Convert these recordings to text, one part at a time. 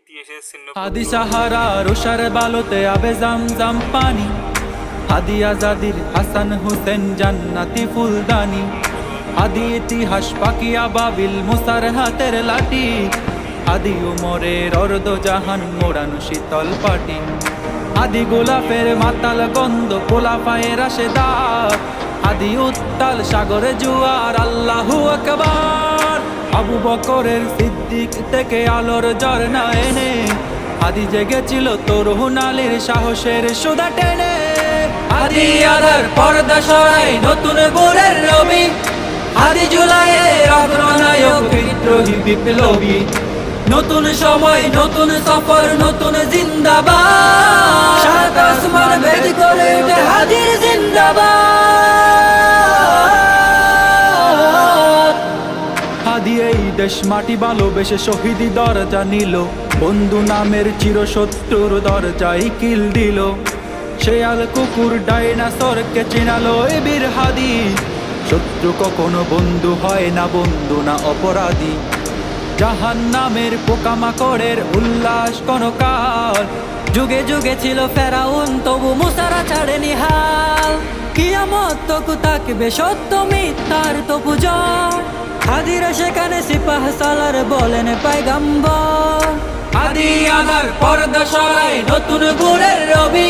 ইতিহাসের চিহ্ন। হাদি সাহারা রোশার বালোতে আবে জামজাম পানি, হাদি আজাদির হাসান হুসেন জান্নাতি ফুলদানি, হাদি ইতিহাস পাকিয়া বাবিল মুসার হাতের লাঠি, হাদি উমরের অর্ধ জাহান মোড়ানো শীতল পাটি, হাদি গোলাপের মাতাল গন্ধ গোলাপায়ের রাশেদার, হাদি উত্তাল সাগরে জুয়ার আল্লাহু আকবার। আবু বকরের সিদ্দিক থেকে আলোর ঝর্ণা এনে হাদি জেগেছিল তরুণ আলীর সাহসের সুধা টেনে। হাদি আধার পর্দা সরাই নতুন ভোরের রবি, হাদি জুলাইয়ের অগ্রনায়ক বিদ্রোহী বিপ্লবী, নতুন সময় নতুন সফর নতুন জিন্দাবাদ, সাত আসমান ভেদ করে উঠে হাদির জিন্দাবাদ। হাদি এই দেশ মাটি ভালোবেসে শহীদি দরজা নিল, বন্ধু নামের চিরশত্রুর দরজায় কিল দিল, শেয়াল কুকুর ডাইনাসরকে চিনালো এই বীর হাদি, শত্রু কখনো বন্ধু হয় না, বন্ধু না অপরাধী। জাহান নামের পোকামাকড়ের উল্লাস কনকাল, যুগে যুগে ছিল ফেরাউন তবু মুসারা ছাড়েনি হাল, কিয়ামত তকু তাকবে সত্য মিথ্যার তো পূজা। হাদিরা সেখানে সিপাহ সালার বলেন পয়গম্বর, হাদি আধার পর্দা সরাই নতুন ভোরের রবি,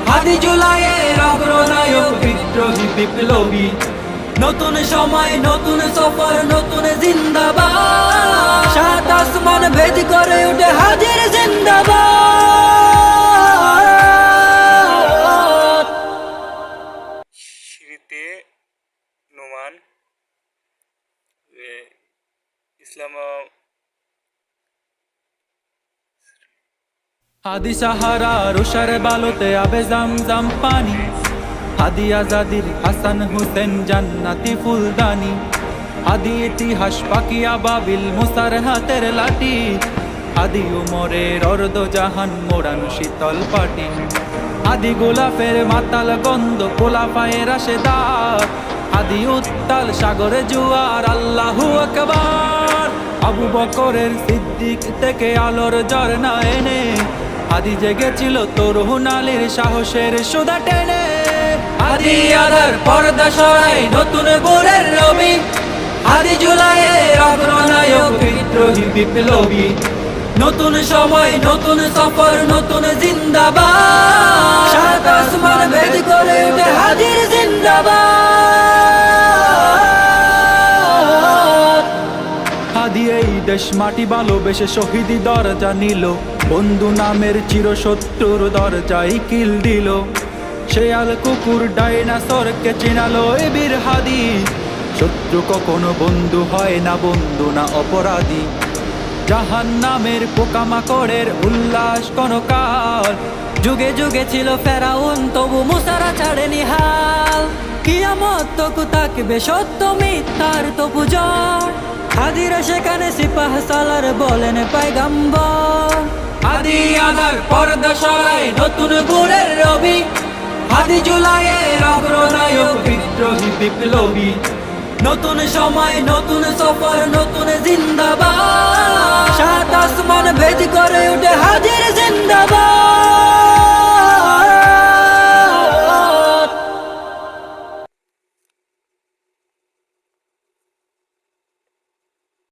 হাদি জুলাইয়ের অগ্রনায়ক বিদ্রোহী বিপ্লবী, নতুন সময় নতুন সফর নতুন জিন্দাবাদ, সাত আসমান ভেদ করে উঠে হাদির জিন্দাবাদ। সিরিতে নোমান ইসলাম হাদি সাহারা রোশার বালোতে আবে জামজাম পানি, হাদি আজাদির হাসান হুসেন জান্নাতি ফুলদানি, হাদি ইতিহাস পাকিয়া বাবিল মুসার হাতের লাঠি, হাদি উমরের অর্ধ জাহান মোড়ানো শীতল পাটি, হাদি গোলাপের মাতাল গন্ধ গোলাপায়ের রাশেদার, হাদি উত্তাল সাগরে জুয়ার আল্লাহু আকবার। আবু বকরের সিদ্দিক থেকে আলোর ঝর্ণা এনে হাদি জেগেছিল তরুণ আলীর সাহসের সুধা টেনে। হাদি আধার পর্দা সরাই নতুন ভোরের রবি, হাদি জুলাইয়ের অগ্রনায়ক বিদ্রোহী বিপ্লবী, নতুন সময় নতুন সফর নতুন জিন্দাবাদ, সাত আসমান ভেদ করে উঠে হাদির জিন্দাবাদ। হাদি এই দেশ মাটি ভালোবেসে শহীদি দরজা নিল, বন্ধু নামের চিরশত্রুর দরজায় কিল দিল, শেয়াল কুকুর ডাইনাসরকে চিনালো এই বীর হাদি, শত্রু কখনো বন্ধু হয় না, বন্ধু না অপরাধী। জাহান নামের পোকামাকড়ের উল্লাস কনকাল, যুগে যুগে ছিল ফেরাউন তবু মুসারা ছাড়েনি হাল, কিয়ামত তকু তাকবে সত্য মিথ্যার তো পূজা। হাদিরা সেখানে সিপাহ সালার বলেন পয়গম্বর, হাদি আধার পর্দা সরাই নতুন ভোরের রবি, হাদি জুলাইয়ের অগ্রনায়ক বিদ্রোহী বিপ্লবী, নতুন সময় নতুন সফর নতুন